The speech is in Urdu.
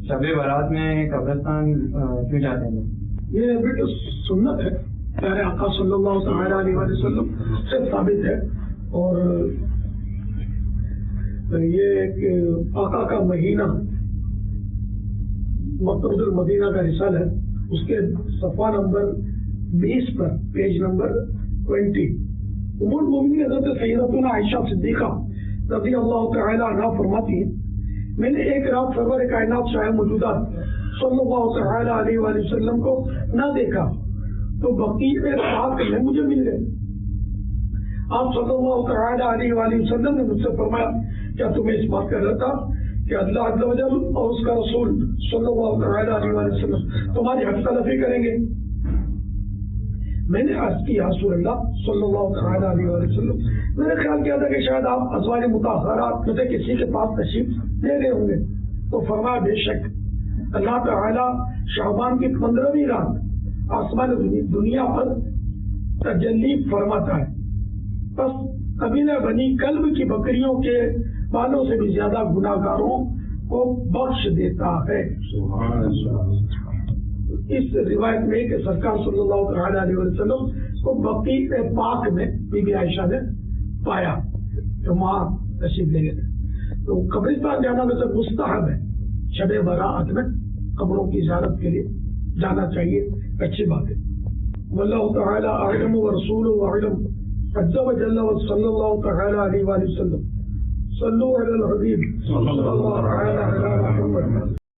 شب برات میں قبرستان کیوں جاتے ہیں؟ یہ بیٹا سنت ہے، پیارے آقا صلی اللہ تعالیٰ علیہ وسلم سے ثابت ہے، اور یہ ایک آقا کا مہینہ مقصود المدینہ کا رسالہ ہے، اس کے صفحہ نمبر 20 پر پیج نمبر 20 ام المؤمنین حضرت سیدتنا عائشہ صدیقہ رضی اللہ تعالی عنہا فرماتی ہیں، میں نے ایک رات سرور کائنات شاہ موجودات صلی اللہ تعالی علیہ وآلہ وسلم کو نہ دیکھا تو بقیع پاک میں مجھے مل گئے۔ آپ صلی اللہ تعالی علیہ وآلہ وسلم نے مجھ سے فرمایا، کیا تمہیں اس بات کا ڈر تھا کہ اللہ عز و جل اور اس کا رسول صلی اللہ تعالی علیہ وآلہ وسلم تمہاری حق تلفی کریں گے؟ میں نے عرض کی، یا رسول اللہ صلی اللہ تعالی علیہ وآلہ وسلم، میں نے خیال کیا تھا کہ شاید آپ ازواج مطہرات میں سے کسی کے پاس تشریف لے گئے ہوں گے۔ تو فرمایا، بے شک اللہ تعالی شعبان کی 15ویں رات آسمان دنیا پر تجلی فرماتا ہے، بس قبیلہ بنی کلب کی بکریوں کے بالوں سے بھی زیادہ گناہ گاروں کو بخش دیتا ہے۔ سبحان اللہ۔ اس روایت میں کہ سرکار صلی اللہ تعالی علیہ وسلم کو بقیع پاک میں بی بی عائشہ نے پایا تو وہاں تشریف لے گئے۔ تو قبرستان جانا ویسے مستحب ہے، شب برات میں قبروں کی زیارت کے لیے جانا چاہیے، اچھی بات ہے۔ واللہ تعالی اعلم ورسولہ اعلم عز وجل وصلی اللہ تعالی علیہ وآلہ وسلم۔ صلوا علی الحبیب صلی اللہ تعالی علی محمد۔